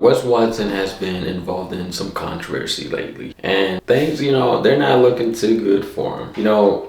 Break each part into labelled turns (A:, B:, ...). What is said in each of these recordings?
A: Wes Watson has been involved in some controversy lately, and things, they're not looking too good for him.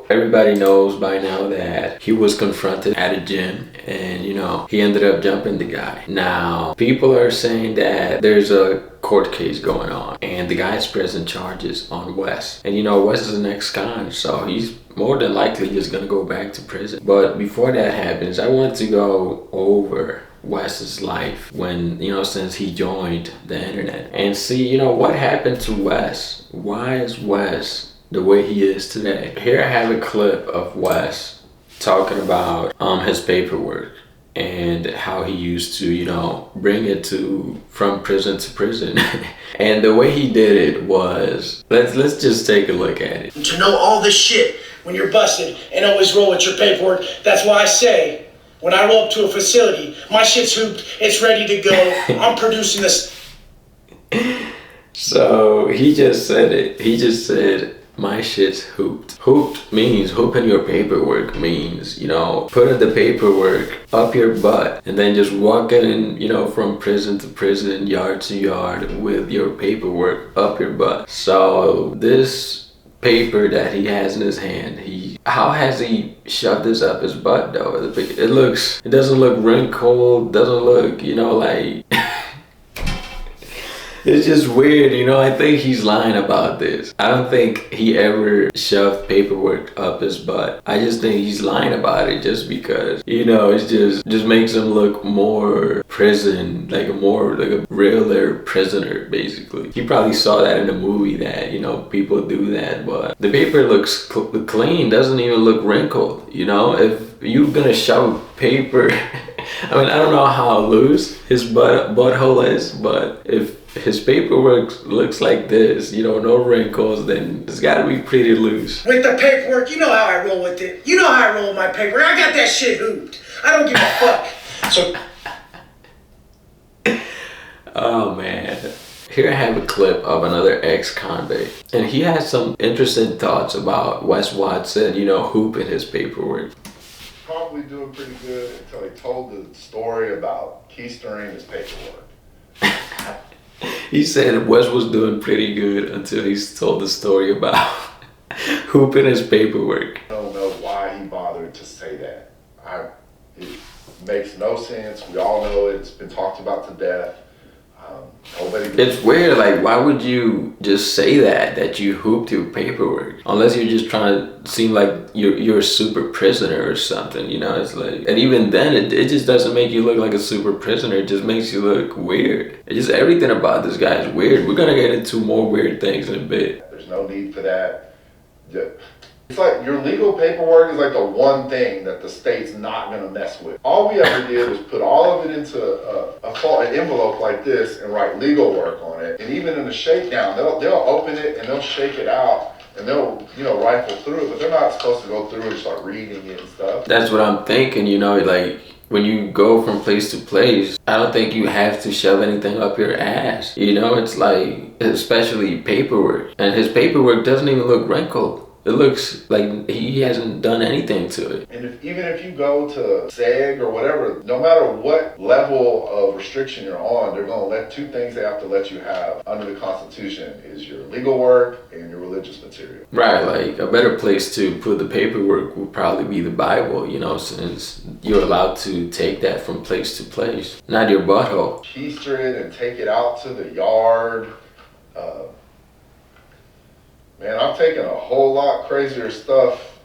A: Everybody knows by now that he was confronted at a gym and, he ended up jumping the guy. Now, people are saying that there's a court case going on and the guy's pressing charges on Wes. And, Wes is an ex-con, so he's more than likely just gonna go back to prison. But before that happens, I want to go over Wes's life when, since he joined the internet and see, what happened to Wes. Why is Wes the way he is today? Here I have a clip of Wes talking about his paperwork and how he used to, bring it from prison to prison. And the way he did it was, let's just take a look at it.
B: To know all this shit when you're busted and always roll with your paperwork, that's why I say, when I roll up to a facility, my shit's hooped, it's ready to go, I'm producing this.
A: So he just said it. He just said, my shit's hooped. Hooped means, hooping your paperwork means, putting the paperwork up your butt and then just walking, from prison to prison, yard to yard with your paperwork up your butt. So this paper that he has in his hand, how has he shoved this up his butt though? It doesn't look wrinkled, doesn't look, like it's just weird, I think he's lying about this. I don't think he ever shoved paperwork up his butt. I just think he's lying about it just because, it's just makes him look more prison, like a realer prisoner, basically. He probably saw that in the movie that, people do that, but the paper looks clean, doesn't even look wrinkled, if you're gonna shove paper, I mean, I don't know how loose his butthole is, but if his paperwork looks like this, no wrinkles, then it's gotta be pretty loose.
B: With the paperwork, you know how I roll with it. You know how I roll with my paperwork. I got that shit hooped. I don't give a fuck. So.
A: Oh man. Here I have a clip of another ex-convict, and he has some interesting thoughts about Wes Watson, hooping his paperwork.
C: Probably doing pretty good until he told the story about keystering his paperwork.
A: He said Wes was doing pretty good until he told the story about hooping his paperwork.
C: I don't know why he bothered to say that. It makes no sense. We all know it. It's been talked about to death.
A: It's weird, like why would you just say that you hooped your paperwork? Unless you're just trying to seem like you're a super prisoner or something, it's like, and even then it just doesn't make you look like a super prisoner, it just makes you look weird. It's just everything about this guy is weird. We're gonna get into more weird things in a bit.
C: There's no need for that. It's like your legal paperwork is like the one thing that the state's not going to mess with. All we ever did was put all of it into an envelope like this and write legal work on it. And even in the shakedown, they'll open it and they'll shake it out and they'll rifle through it, but they're not supposed to go through and start reading it and stuff.
A: That's what I'm thinking, like when you go from place to place, I don't think you have to shove anything up your ass. It's like, especially paperwork. And his paperwork doesn't even look wrinkled. It looks like he hasn't done anything to it.
C: And even if you go to SEG or whatever, no matter what level of restriction you're on, they're going to let two things they have to let you have under the Constitution is your legal work and your religious material.
A: Right, like a better place to put the paperwork would probably be the Bible, since you're allowed to take that from place to place, not your butthole.
C: Keister it and take it out to the yard. Man, I'm taking a whole lot crazier stuff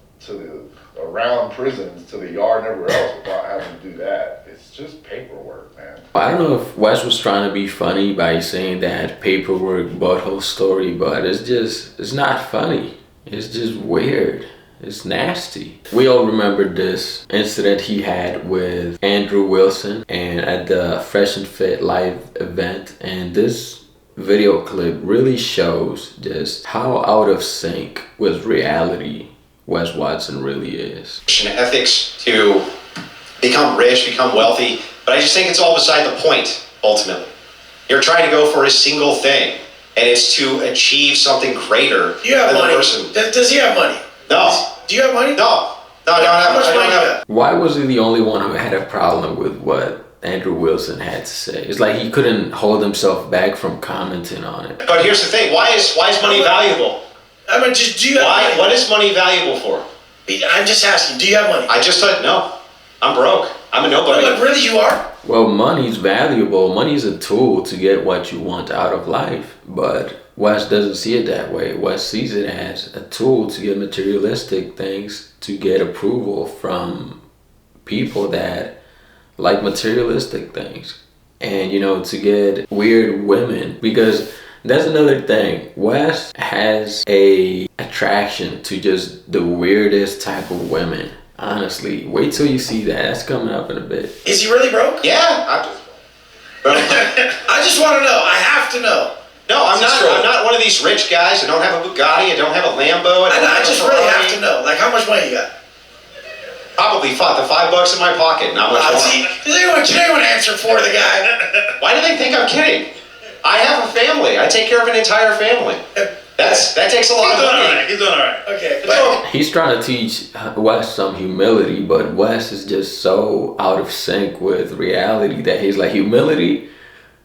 C: around prisons to the yard and everywhere else without having to do that. It's just paperwork, man.
A: I don't know if Wes was trying to be funny by saying that paperwork butthole story, but it's not funny. It's just weird. It's nasty. We all remember this incident he had with Andrew Wilson and at the Fresh and Fit live event, and this video clip really shows just how out of sync with reality Wes Watson really is.
D: Ethics to become rich, become wealthy, but I just think it's all beside the point, ultimately. You're trying to go for a single thing, and it's to achieve something greater
B: than the
D: person.
B: Does he have money?
D: No.
B: Do you have money?
D: No. No, I don't have it.
A: Why was he the only one who had a problem with what Andrew Wilson had to say. It's like he couldn't hold himself back from commenting on it.
D: But here's the thing: why is money valuable?
B: I mean, just do you have money?
D: What is money valuable for?
B: I'm just asking. Do you have money?
D: I just said no. I'm broke. I'm a nobody.
B: But really, you are?
A: Well, money's valuable. Money's a tool to get what you want out of life. But Wes doesn't see it that way. Wes sees it as a tool to get materialistic things, to get approval from people that like materialistic things. And, you know, to get weird women. Because that's another thing. Wes has a attraction to just the weirdest type of women. Honestly, wait till you see that. That's coming up in a bit.
B: Is he really broke?
D: Yeah.
B: I just want to know. I have to know.
D: No, I'm not one of these rich guys. I don't have a Bugatti. I don't have a Lambo.
B: I just really have to know. Like, how much money you got?
D: Probably the $5 in my pocket. Not much more.
B: Does anyone answer for the guy?
D: Why do they think I'm kidding? I have a family. I take care of an entire family. That takes a lot of money.
B: He's doing all right. Okay.
A: He's trying to teach Wes some humility, but Wes is just so out of sync with reality that he's like, humility,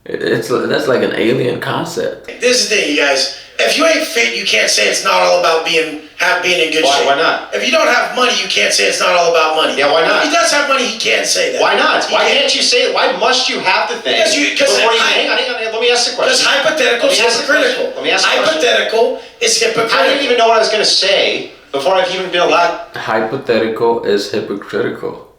A: that's like an alien concept.
B: This is the thing, you guys. If you ain't fit, you can't say it's not all about being in good shape.
D: Why not?
B: If you don't have money, you can't say it's not all about money.
D: Yeah, why not?
B: If he does have money, he can't say that.
D: Why not? Why can't you say it? Why must you have the thing?
B: Because
D: hang on, let me ask the question.
B: Because hypothetical is hypocritical.
D: Let me ask the question.
B: Hypothetical is hypocritical.
D: I didn't even know what I was going to say before I've even been allowed.
A: Hypothetical is hypocritical.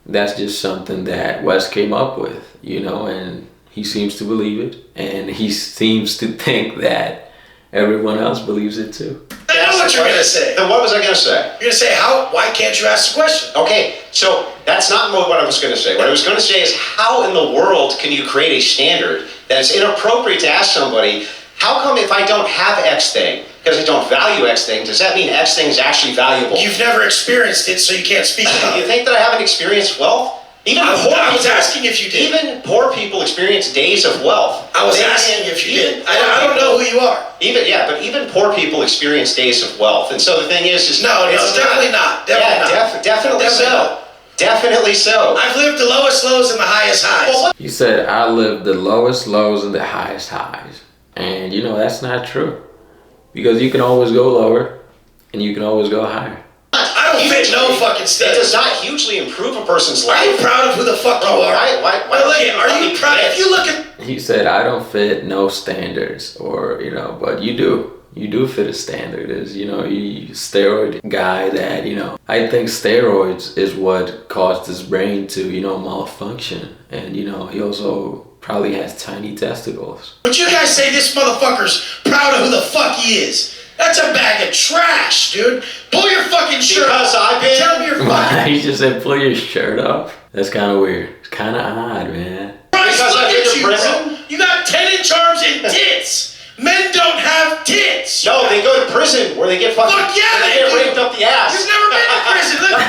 A: That's just something that Wes came up with, you know, and he seems to believe it, and he seems to think that everyone else believes it too.
B: I know what you're going to say.
D: Then what was I going to say?
B: You're going to say, why can't you ask the question?
D: Okay, so that's not what I was going to say. What I was going to say is, how in the world can you create a standard that is inappropriate to ask somebody, how come if I don't have X thing, because I don't value X thing, does that mean X thing is actually valuable?
B: You've never experienced it, so you can't speak about it.
D: You think that I haven't experienced wealth?
B: I was asking if you did.
D: Even poor people experience days of wealth.
B: I was asking if you did. I don't know who you are.
D: But even poor people experience days of wealth. And so the thing is
B: no, definitely not.
D: Definitely so. Definitely so.
B: I've lived the lowest lows and the highest highs.
A: He said, I lived the lowest lows and the highest highs. And you know, that's not true. Because you can always go lower and you can always go higher.
B: I don't fit no fucking study.
D: It does not hugely improve a person's life.
B: Are you proud of who the fuck you are? Are you proud? If you look at...
A: He said, I don't fit no standards, or, you know, but you do. You do fit a standard. Is, you know, you steroid guy that, you know, I think steroids is what caused his brain to, you know, malfunction. And, you know, he also probably has tiny testicles.
B: But you guys say this motherfucker's proud of who the fuck he is. That's a bag of trash, dude. Pull your fucking shirt up. Tell me you're fucking...
A: He just said, pull your shirt up? That's kind of weird. It's kind of odd, man.
B: Christ, look at you, bro. You got 10-inch arms and tits. Men don't have tits.
D: No, they go to prison where they get fucking...
B: Fuck yeah,
D: they get raped up the ass.
B: You've never been to prison. Look.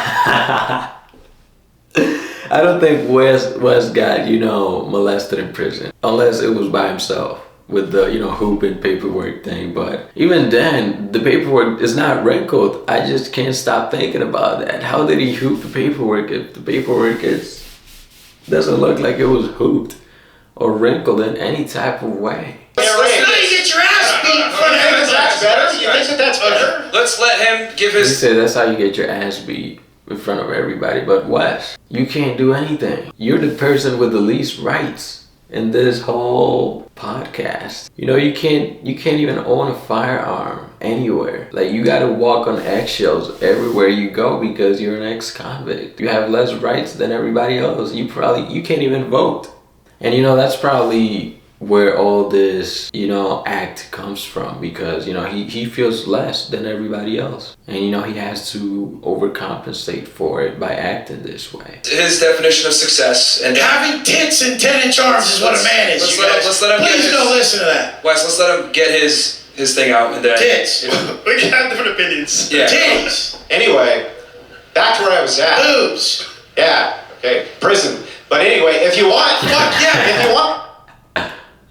A: I don't think Wes got, you know, molested in prison. Unless it was by himself. With the, you know, hoop and paperwork thing. But even then, the paperwork is not wrinkled. I just can't stop thinking about that. How did he hoop the paperwork if the paperwork doesn't look like it was hooped or wrinkled in any type of way?
B: Now you get your ass beat in front of everybody.
D: That's better? You think that's better?
E: Let's let him give his...
A: He said that's how you get your ass beat in front of everybody. But Wes, you can't do anything. You're the person with the least rights in this whole podcast. You know, you can't even own a firearm anywhere. Like, you gotta walk on eggshells everywhere you go because you're an ex-convict. You have less rights than everybody else. You can't even vote. And you know, that's probably where all this, you know, act comes from, because, you know, he feels less than everybody else. And, you know, he has to overcompensate for it by acting this way.
E: His definition of success and
B: having tits and 10-inch arms is what a man is.
E: Let's let him
B: Please don't listen to that.
E: Wes, let's let him get his thing out. And then
B: tits. We can have different opinions.
E: Yeah.
B: Tits.
D: Anyway, back to where I was at.
B: Boobs.
D: Yeah. Okay. Prison. But anyway, if you want, fuck yeah. If you want.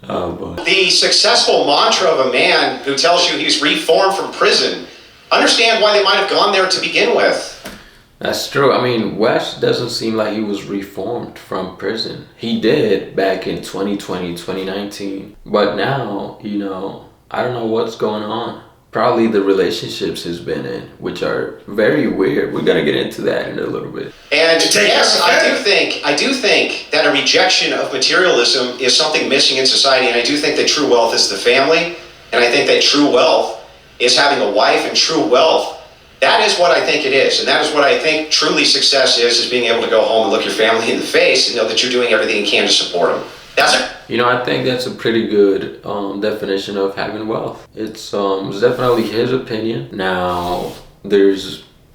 A: Oh boy.
D: The successful mantra of a man who tells you he's reformed from prison, understand why they might have gone there to begin with.
A: That's true. I mean, Wes doesn't seem like he was reformed from prison. He did back in 2020, 2019. But now, you know, I don't know what's going on. Probably the relationships he's been in, which are very weird. We're gonna get into that in a little bit.
D: And yes, I do think that a rejection of materialism is something missing in society, and I do think that true wealth is the family, and I think that true wealth is having a wife, and true wealth, that is what I think it is, and that is what I think truly success is being able to go home and look your family in the face and know that you're doing everything you can to support them. That's it.
A: You know, I think that's a pretty good definition of having wealth. It's definitely his opinion. Now,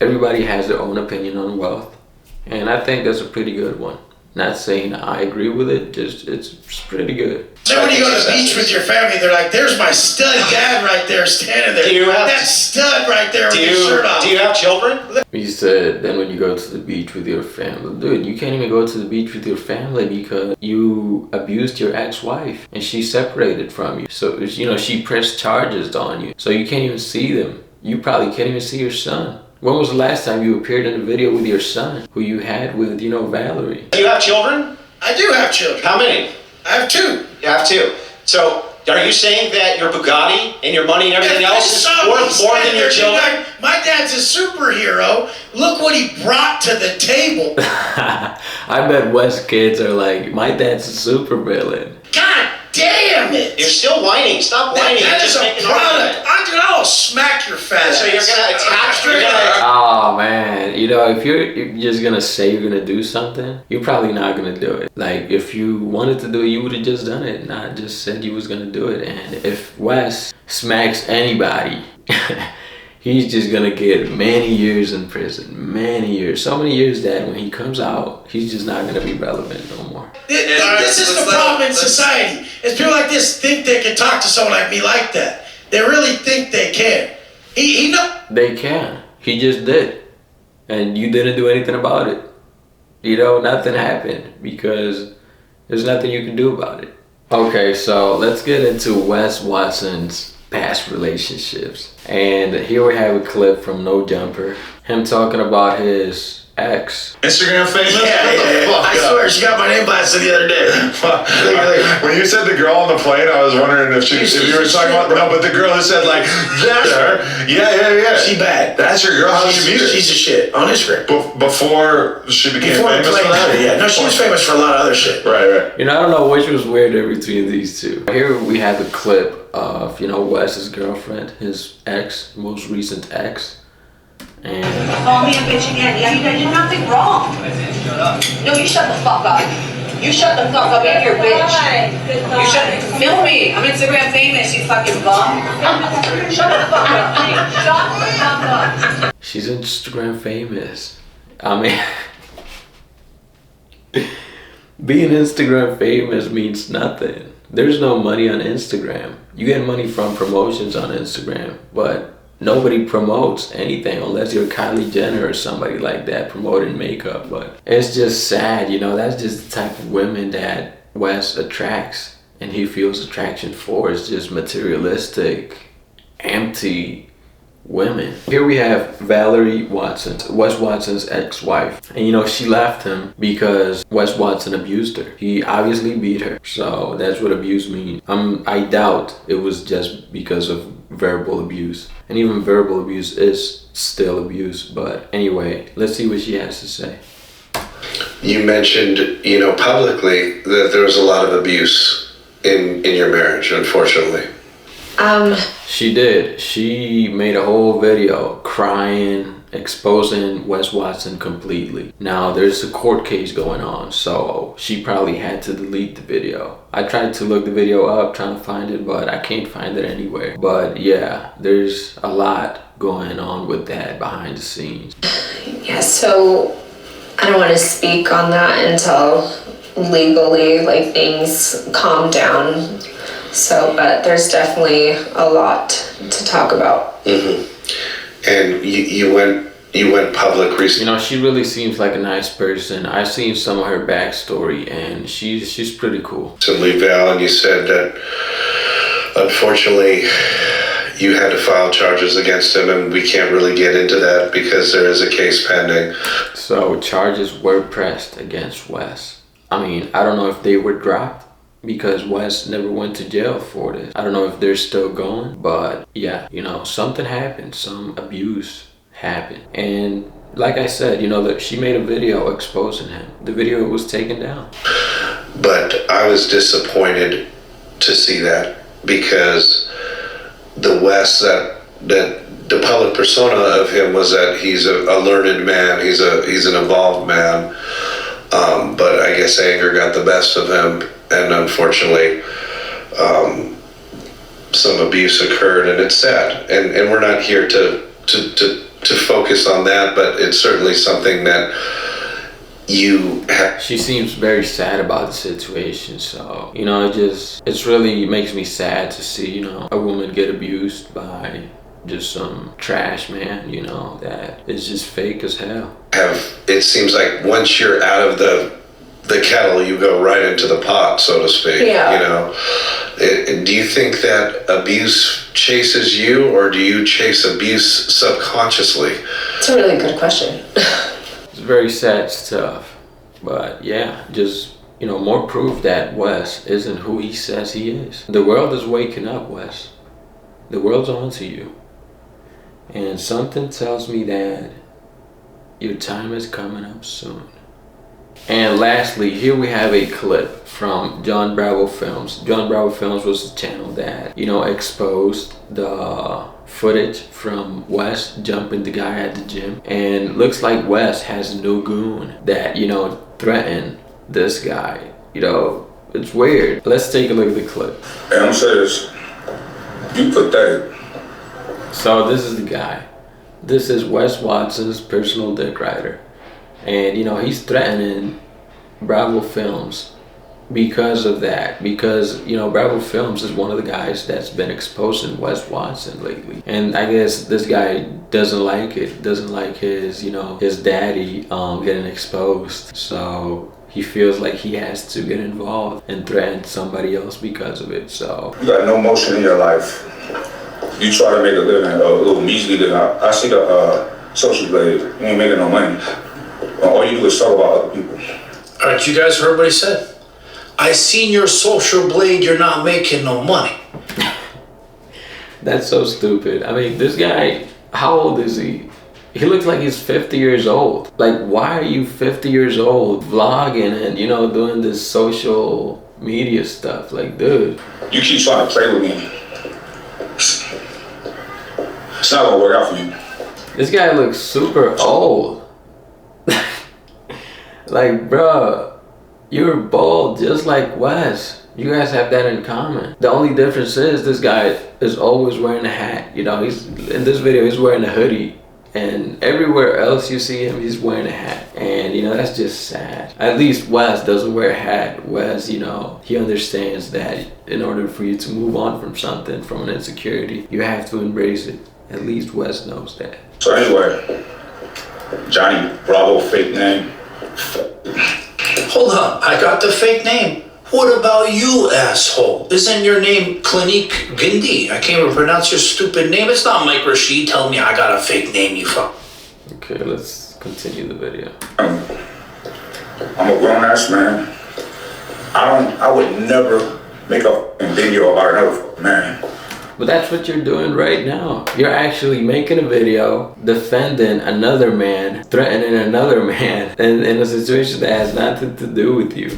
A: everybody has their own opinion on wealth, and I think that's a pretty good one. Not saying I agree with it, just it's pretty good.
B: So when you go to the beach with your family, they're like, "There's my stud dad right there standing there. That stud right there with his shirt off."
D: Do you have children?
A: He said, then when you go to the beach with your family, dude, you can't even go to the beach with your family because you abused your ex-wife and she separated from you. So, you know, she pressed charges on you. So you can't even see them. You probably can't even see your son. When was the last time you appeared in a video with your son, who you had with, you know, Valerie?
D: Do you have children?
B: I do have children.
D: How many?
B: I have 2.
D: You have 2. So, are you saying that your Bugatti and your money and everything else is worth more than your children?
B: My dad's a superhero. Look what he brought to the table.
A: I bet West kids are like, my dad's a supervillain.
B: God damn it!
D: You're still whining. Stop whining.
B: That is a product. I'll smack your fat ass.
D: So you're gonna attach.
A: Oh man, you know, if you're just gonna say you're gonna do something, you're probably not gonna do it. Like if you wanted to do it, you would have just done it, not just said you was gonna do it. And if Wes smacks anybody, he's just gonna get many years in prison, many years, so many years that when he comes out, he's just not gonna be relevant no more.
B: This is the problem in society. Is people like this think they can talk to someone like me like that. They really think they can. He know.
A: They can. He just did. And you didn't do anything about it. You know, nothing happened because there's nothing you can do about it. Okay, so let's get into Wes Watson's past relationships. And here we have a clip from No Jumper. Him talking about his ex.
F: Instagram famous?
B: Yeah. I swear, she got my name blasted the other day.
F: When you said the girl on the plane, I was wondering if you were talking about, no, but the girl that said like, that's her. Yeah.
B: She bad.
F: That's your girl. How did you meet her?
B: She's a shit on Instagram.
F: Before she became famous for that?
B: Yeah. No, she was famous for a lot of other shit.
F: Right.
A: You know, I don't know which was weirder between these two. Here we have a clip of, you know, Wes's girlfriend, his ex, most recent ex. And
G: Call me a bitch again. Yeah, you did nothing wrong. Shut up. No, you shut the fuck up. You shut the fuck up. You're your bitch. You shut. Film me. I'm Instagram famous. You fucking bum. Shut the fuck up. Shut the fuck up.
A: she's Instagram famous. I mean, being Instagram famous means nothing. There's no money on Instagram. You get money from promotions on Instagram, but nobody promotes anything unless you're Kylie Jenner or somebody like that promoting makeup. But it's just sad, you know, that's just the type of women that Wes attracts and he feels attraction for. It's just materialistic, empty women. Here we have Valerie Watson, Wes Watson's ex-wife. And you know, she left him because Wes Watson abused her. He obviously beat her. So that's what abuse means. I doubt it was just because of verbal abuse. And even verbal abuse is still abuse. But anyway, let's see what she has to say.
H: You mentioned, you know, publicly that there was a lot of abuse in your marriage, unfortunately.
A: She did. She made a whole video crying, exposing Wes Watson completely. Now there's a court case going on, so she probably had to delete the video. I tried to look the video up, trying to find it, but I can't find it anywhere. But yeah, there's a lot going on with that behind the scenes.
I: Yeah, so I don't want to speak on that until legally, like, things calm down. So, but there's definitely a lot to talk about.
H: Mm-hmm. And you went public recently.
A: You know, she really seems like a nice person. I've seen some of her backstory, and she's pretty cool.
H: Recently, Val, and you said that unfortunately you had to file charges against him, and we can't really get into that because there is a case pending.
A: So charges were pressed against Wes. I mean, I don't know if they were dropped because Wes never went to jail for this. I don't know if they're still going, but yeah, you know, something happened, some abuse happened. And like I said, you know, that she made a video exposing him. The video was taken down.
H: But I was disappointed to see that because the Wes that the public persona of him was that he's a learned man, he's an evolved man. But I guess anger got the best of him, and unfortunately, some abuse occurred, and it's sad. And we're not here to focus on that, but it's certainly something that
A: she seems very sad about the situation. So, you know, it really makes me sad to see, you know, a woman get abused by just some trash man, you know, that is just fake as hell.
H: It seems like once you're out of the kettle, you go right into the pot, so to speak.
I: Yeah.
H: You know, do you think that abuse chases you, or do you chase abuse subconsciously?
I: It's a really good question.
A: It's very sad stuff, but yeah, just, you know, more proof that Wes isn't who he says he is. The world is waking up, Wes. The world's on to you. And something tells me that your time is coming up soon. And lastly, here we have a clip from John Bravo Films. John Bravo Films was the channel that, you know, exposed the footage from Wes jumping the guy at the gym. And looks like Wes has a new goon that, you know, threatened this guy. You know, it's weird. Let's take a look at the clip.
J: Hey, I'm serious. You pathetic.
A: So this is the guy. This is Wes Watson's personal dick rider. And, you know, he's threatening Bravo Films because of that. Because, you know, Bravo Films is one of the guys that's been exposing Wes Watson lately. And I guess this guy doesn't like it. Doesn't like his, you know, his daddy getting exposed. So he feels like he has to get involved and threaten somebody else because of it. So
J: you got no motion in your life. You try to make a living, a little measly living. I see the social blade. You ain't making no money. All you do is talk about other people.
B: All right, you guys heard what he said. I seen your social blade. You're not making no money.
A: That's so stupid. I mean, this guy, how old is he? He looks like he's 50 years old. Like, why are you 50 years old vlogging and, you know, doing this social media stuff? Like, dude.
J: You keep trying to play with me. It's not gonna work out for you.
A: This guy looks super old. Like, bro, you're bald just like Wes. You guys have that in common. The only difference is this guy is always wearing a hat. You know, he's in this video, he's wearing a hoodie. And everywhere else you see him, he's wearing a hat. And, you know, that's just sad. At least Wes doesn't wear a hat. Wes, you know, he understands that in order for you to move on from something, from an insecurity, you have to embrace it. At least Wes knows that.
J: So anyway, Johnny Bravo, fake name.
B: Hold on, I got the fake name. What about you, asshole? Isn't your name Clinique Gindi? I can't even pronounce your stupid name. It's not Mike Rashid telling me I got a fake name, you fuck.
A: Okay, let's continue the video.
J: I'm a grown-ass man. I would never make a video about another man.
A: But that's what you're doing right now. You're actually making a video defending another man, threatening another man, and in a situation that has nothing to do with you.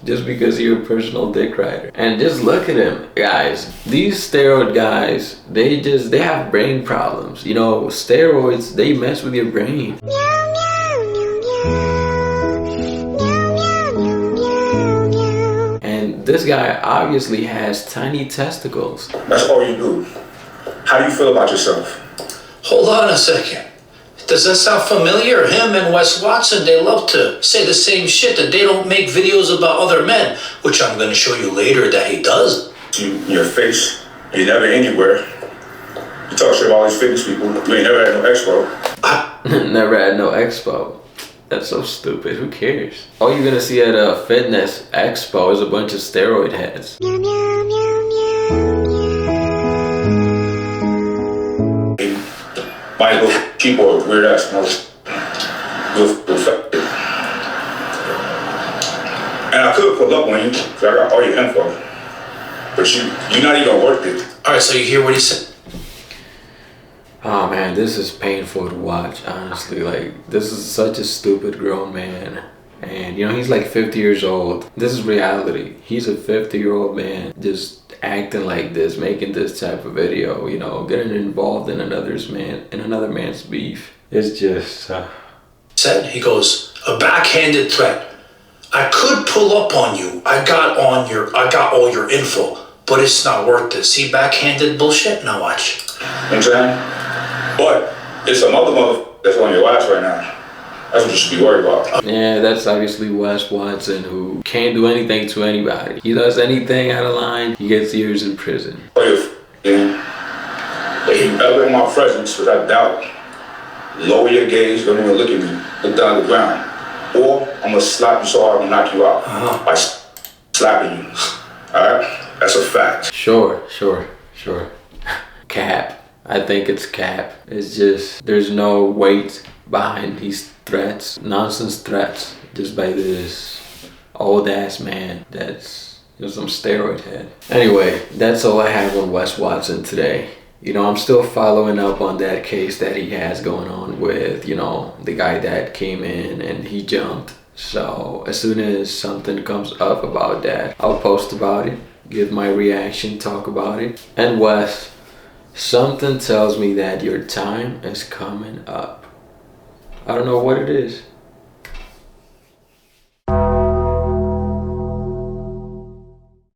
A: Just because you're a personal dick rider. And just look at him, guys. These steroid guys, they have brain problems. You know, steroids, they mess with your brain. And this guy obviously has tiny testicles.
J: That's all you do. How do you feel about yourself?
B: Hold on a second. Does that sound familiar? Him and Wes Watson, they love to say the same shit, that they don't make videos about other men, which I'm going to show you later that he does.
J: Your face, you're never anywhere. You talk shit about all these fitness people. You ain't never had no expo.
A: Never had no expo. That's so stupid. Who cares? All you're gonna see at a fitness expo is a bunch of steroid heads.
J: Might go cheap or weird ass mother. And I could pull up on you, because I got all your info. But you're not even worth it.
B: Alright, so you hear what he said?
A: Oh man, this is painful to watch, honestly. Like, this is such a stupid grown man. And you know, he's like 50 years old. This is reality. He's a 50-year-old man just acting like this, making this type of video, you know, getting involved in another man's beef. It's just
B: Said, he goes, a backhanded threat. I could pull up on you. I got all your info, but it's not worth it. See, backhanded bullshit? Now watch.
J: You know what I'm saying? But it's some other mother that's on your ass right now. That's what you should be worried about.
A: yeah, that's obviously Wes Watson, who can't do anything to anybody. He does anything out of line, he gets years in prison.
J: If you ever in my presence, without doubt, lower your gaze, don't even look at me, look down the ground. Or I'm gonna slap you so hard I'm gonna knock you out by slapping you. Alright? That's a fact.
A: Sure. Cap. I think it's cap. It's just, there's no weight behind these threats, nonsense threats, just by this old ass man that's some steroid head. Anyway, that's all I have on Wes Watson today. You know, I'm still following up on that case that he has going on with, you know, the guy that came in and he jumped. So as soon as something comes up about that, I'll post about it, give my reaction, talk about it. And Wes, something tells me that your time is coming up. I don't know what it is.